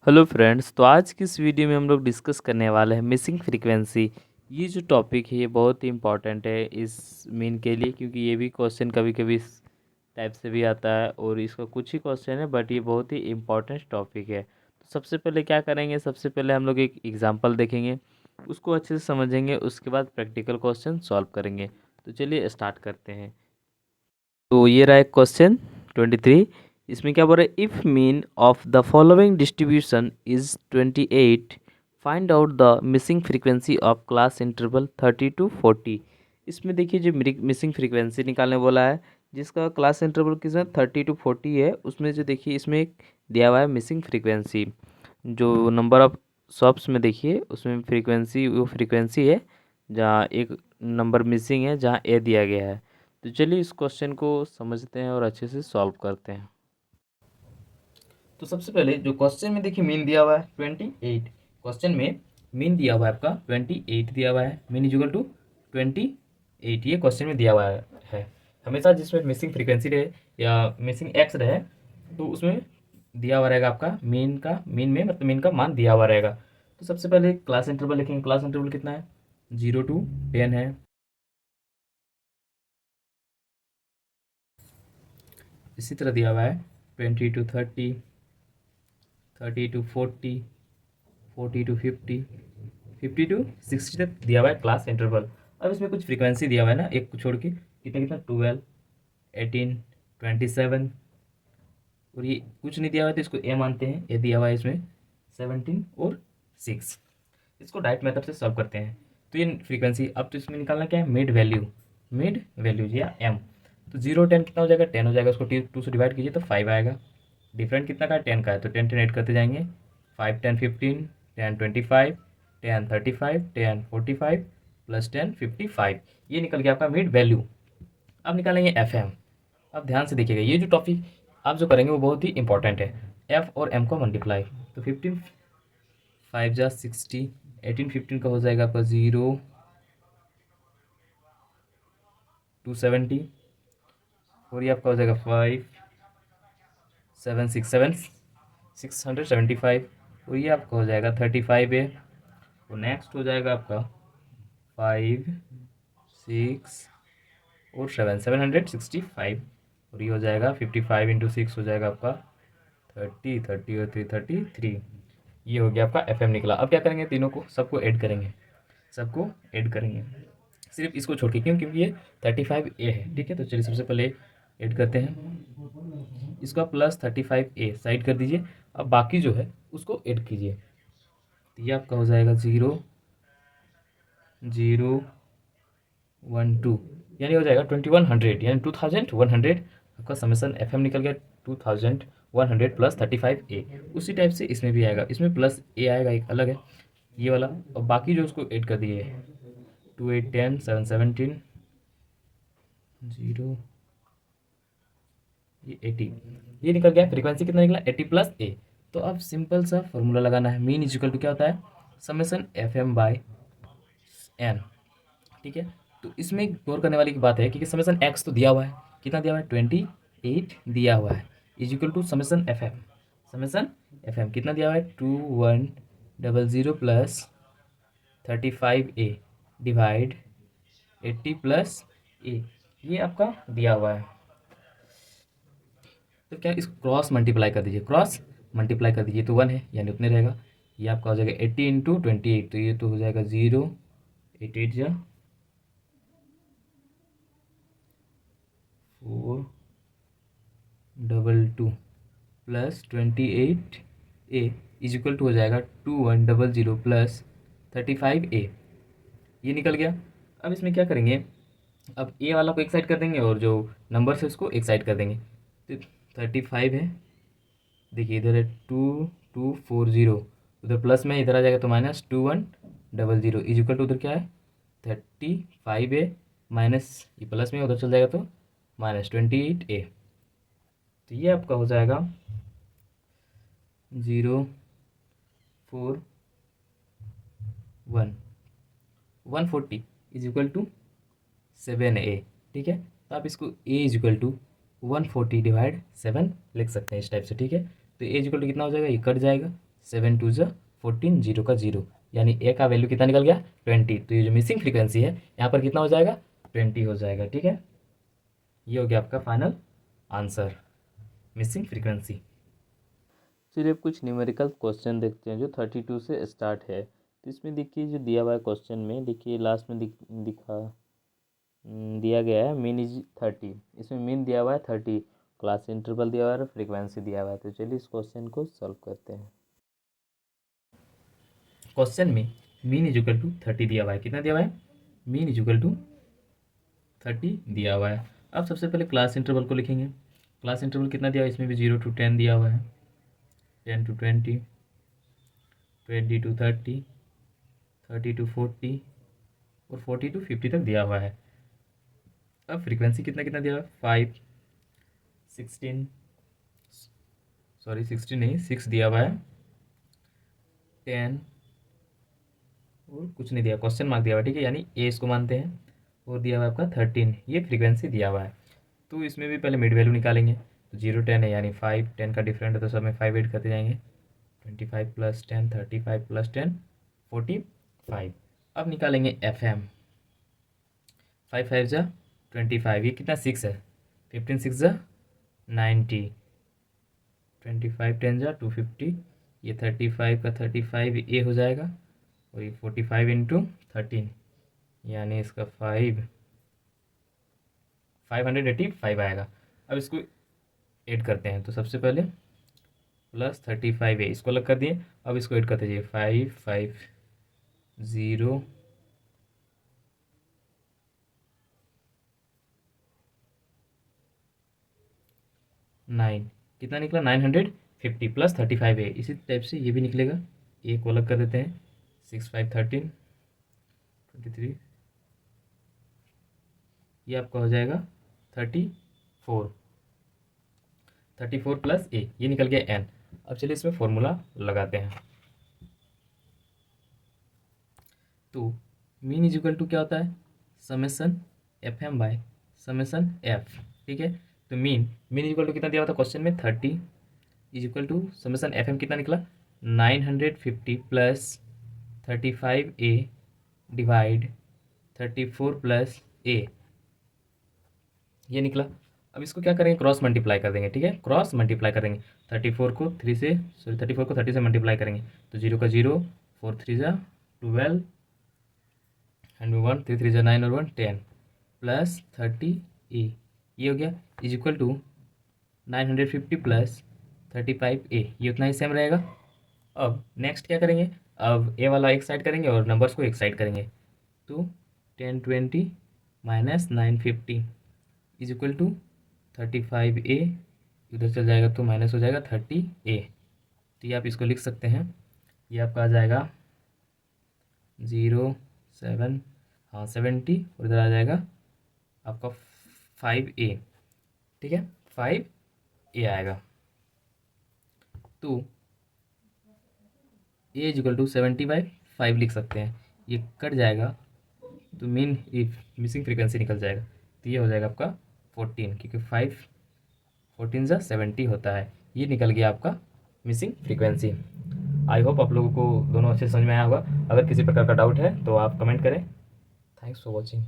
Hello friends, तो आज की इस वीडियो में हम लोग डिस्कस करने वाले हैं मिसिंग फ्रीक्वेंसी। ये जो टॉपिक है ये बहुत ही इम्पॉर्टेंट है इस मीन के लिए, क्योंकि ये भी क्वेश्चन कभी कभी इस टाइप से भी आता है और इसका कुछ ही क्वेश्चन है, बट ये बहुत ही इम्पॉर्टेंट टॉपिक है। तो सबसे पहले क्या करेंगे, सबसे पहले हम लोग एक एग्जांपल देखेंगे, उसको अच्छे से समझेंगे, उसके बाद प्रैक्टिकल क्वेश्चन सॉल्व करेंगे। तो चलिए स्टार्ट करते हैं। तो ये रहा एक क्वेश्चन 23। इसमें क्या बोल रहा है, if mean of the following distribution is 28, find out the missing frequency of class interval 30 to 40। इसमें देखिए जो मिसिंग फ्रीक्वेंसी निकालने बोला है, जिसका क्लास इंटरवल कितना 30 to 40 है, उसमें जो देखिए इसमें एक दिया हुआ है मिसिंग फ्रीक्वेंसी। जो नंबर ऑफ शॉप्स में देखिए उसमें फ्रीक्वेंसी वो फ्रीक्वेंसी है जहाँ एक नंबर मिसिंग है, जहाँ ए दिया गया है। तो चलिए इस क्वेश्चन को समझते हैं और अच्छे से सॉल्व करते हैं। तो सबसे पहले जो क्वेश्चन में देखिए मीन दिया हुआ है 28। क्वेश्चन में मीन दिया हुआ है आपका 28 दिया हुआ है, मीन इज इक्वल टू 28, ये क्वेश्चन में दिया हुआ है। हमेशा जिसमें मिसिंग फ्रीक्वेंसी रहे या मिसिंग एक्स रहे तो उसमें दिया हुआ रहेगा आपका मीन में मतलब मीन का मान दिया हुआ रहेगा। तो सबसे पहले क्लास इंटरवल लिखेंगे। क्लास इंटरवल कितना है, 0 to 10 है। इसी तरह दिया हुआ है 20 to 30, 30 to 40, 40 to 50, 50 to 60 तक दिया हुआ है क्लास इंटरवल। अब इसमें कुछ फ्रीक्वेंसी दिया हुआ है ना, एक को छोड़ के, कितना कितना 12, 18, 27, और ये कुछ नहीं दिया हुआ है तो इसको ए मानते हैं। ए दिया हुआ है इसमें 17 और 6। इसको डायरेक्ट मेथड से सॉल्व करते हैं। तो ये फ्रीक्वेंसी, अब तो इसमें निकालना क्या है, मिड वैल्यू या एम। तो 0 10 कितना हो जाएगा, 10 हो जाएगा। उसको 2 से डिवाइड कीजिए तो 5 आएगा। डिफरेंट कितना का है, 10 का है, तो 10 10 ऐड करते जाएंगे। 5 10 15, 10 25, 10 35, 10 45 प्लस 10 55। ये निकल गया आपका मिड वैल्यू। अब निकालेंगे एफ एम। अब ध्यान से देखिएगा, ये जो टॉपिक आप जो करेंगे वो बहुत ही इंपॉर्टेंट है। एफ और एम को मल्टीप्लाई, तो 15 5 जा 60, 18 15 का हो जाएगा आपका 0 270, और ये आपका हो जाएगा 5 7 6 7 675, और ये आपका हो जाएगा 35 है। और नेक्स्ट हो जाएगा आपका 5 6 और 7 765, और ये हो जाएगा 55 × 6 हो जाएगा आपका 30 और 333। ये हो गया आपका एफ एम निकला। अब क्या करेंगे, तीनों को सबको ऐड करेंगे, सिर्फ इसको छोड़ के, क्यों, क्योंकि ये 35A है। ठीक है, तो चलिए सबसे पहले ऐड करते हैं। इसका प्लस 35A साइड कर दीजिए। अब बाकी जो है उसको ऐड कीजिए, तो ये आपका हो जाएगा 0 0 1 2, यानी हो जाएगा 2100, यानी 2100 आपका समेसन एफ एम निकल गया। 2100 प्लस 35A। उसी टाइप से इसमें भी आएगा, इसमें प्लस ए आएगा, एक अलग है ये वाला। और बाकी जो उसको ऐड कर दिए 2 8 10 7 17 0, ये 80, ये निकल गया। फ्रीक्वेंसी कितना निकला, 80 प्लस ए। तो अब सिंपल सा फॉर्मूला लगाना है, मीन इजिकल टू क्या होता है, summation F M by N. ठीक है, तो इसमें गौर करने वाली की बात है कि समेसन एक्स तो दिया हुआ है, कितना दिया हुआ है 28 दिया हुआ है, is equal to summation F M कितना दिया हुआ है 2100 प्लस 35A डिवाइड 80 प्लस ए, ये आपका दिया हुआ है। तो क्या, इसको क्रॉस मल्टीप्लाई कर दीजिए, तो 1 है, यानी उतने रहेगा। ये आपका हो जाएगा 80 × 28, तो ये तो हो जाएगा 0 8 8 जा 422 plus 28A is equal to हो जाएगा 2100 प्लस 35A। ये निकल गया। अब इसमें क्या करेंगे, अब ए वाला को एक साइड कर देंगे और जो नंबर है उसको एक साइड कर देंगे। तो 35 है, देखिए इधर है 2240, उधर प्लस में इधर आ जाएगा तो -2100 इज इक्वल टू उधर क्या है 35A माइनस ये प्लस में उधर चल जाएगा तो -28A। तो ये आपका हो जाएगा 140 इज इक्वल टू 7A। ठीक है, तो आप इसको ए इज इक्वल टू 140 डिवाइड 7 लिख सकते हैं इस टाइप से। ठीक है, तो ए इज इक्वल टू कितना हो जाएगा, ये कट जाएगा, 7 2 ज़ा 14, 0 का 0, यानी ए का वैल्यू कितना निकल गया 20। तो ये जो मिसिंग फ्रीक्वेंसी है यहाँ पर कितना हो जाएगा 20 हो जाएगा। ठीक है, ये हो गया आपका फाइनल आंसर, मिसिंग फ्रीक्वेंसी। चलिए अब कुछ न्यूमेरिकल क्वेश्चन देखते हैं जो 32 से स्टार्ट है। तो इसमें देखिए जो दिया हुआ है क्वेश्चन में, देखिए लास्ट में दिया गया है मीन इज 30, इसमें मीन दिया हुआ है 30, क्लास इंटरवल दिया हुआ है, फ्रीक्वेंसी दिया हुआ है। तो चलिए इस क्वेश्चन को सॉल्व करते हैं। क्वेश्चन में मीन इज इक्वल टू 30 दिया हुआ है, कितना दिया हुआ है मीन इज इक्वल टू 30 दिया हुआ है। अब सबसे पहले क्लास इंटरवल को लिखेंगे। क्लास इंटरवल कितना दिया हुआ है, इसमें भी 0 to 10 दिया हुआ है, 10 to 20, 20 to 30, 30 to 40 और 40 to 50 तक दिया हुआ है। अब फ्रीक्वेंसी कितना कितना दिया हुआ है 5, 16 नहीं 6 दिया हुआ है, 10 और कुछ नहीं दिया, क्वेश्चन मार्क दिया हुआ है। ठीक है, यानी ए इसको मानते हैं, और दिया हुआ है आपका 13, ये फ्रीक्वेंसी दिया हुआ है। तो इसमें भी पहले मिड वैल्यू निकालेंगे। तो 0 10 है यानी 5, 10 का डिफरेंट है तो सब में 5 ऐड करते जाएंगे, 25 + 10 35 + 10 45। अब निकालेंगे एफ एम, 5 5 ज़ा 25, ये कितना 6 है, 15 6 ज़ा 90, 25 10 ज़ा 250, ये 35 का 35 ए हो जाएगा, और ये 45 × 13 यानी इसका 585 आएगा। अब इसको ऐड करते हैं। तो सबसे पहले +35 है, इसको अलग कर दिए। अब इसको ऐड करते जाइए, 5 5 0 9, कितना निकला 950 + 35 है। इसी टाइप से ये भी निकलेगा, ए को अलग कर देते हैं, 6 5 13 23, ये आपका हो जाएगा 34 + ए, ये निकल गया एन। अब चलिए इसमें फॉर्मूला लगाते हैं। तो मीन इज इक्वल टू क्या होता है, summation F M by summation F. ठीक है, तो मीन इज इक्वल टू कितना दिया हुआ था क्वेश्चन में 30 is equal to summation F M कितना निकला 950 + 35 ए डिवाइड 34 + ए, ये निकला। अब इसको क्या करेंगे, क्रॉस मल्टीप्लाई कर देंगे। ठीक है, क्रॉस मल्टीप्लाई कर देंगे, 34 को 30 से मल्टीप्लाई करेंगे, तो 0 का 0, 4 3 ज़ा 12 एंड 1 3 3 ज़ा 9 और 1 10 + 30 ए, ये हो गया इज इक्वल टू 950 + 35 ए, ये उतना ही सेम रहेगा। अब नेक्स्ट क्या करेंगे, अब ए वाला एक साइड करेंगे और नंबर्स को एक साइड करेंगे। तो 10 20 - 950 इज इक्वल टू 35 ए, इधर चल जाएगा तो माइनस हो जाएगा 30 ए। तो ये आप इसको लिख सकते हैं, ये आपका आ जाएगा 0 7 हाँ 70, और इधर आ जाएगा आपका 5 ए। ठीक है, 5 ए आएगा। तो ए इज इक्वल टू 70/5 लिख सकते हैं, ये कट जाएगा तो मीन मिसिंग फ्रीक्वेंसी निकल जाएगा। तो ये हो जाएगा आपका 14, क्योंकि 5 14 ज़ा 70 होता है, ये निकल गया आपका मिसिंग फ्रीक्वेंसी। आई होप आप लोगों को दोनों अच्छे समझ में आया होगा। अगर किसी प्रकार का डाउट है तो आप कमेंट करें। Thanks for watching.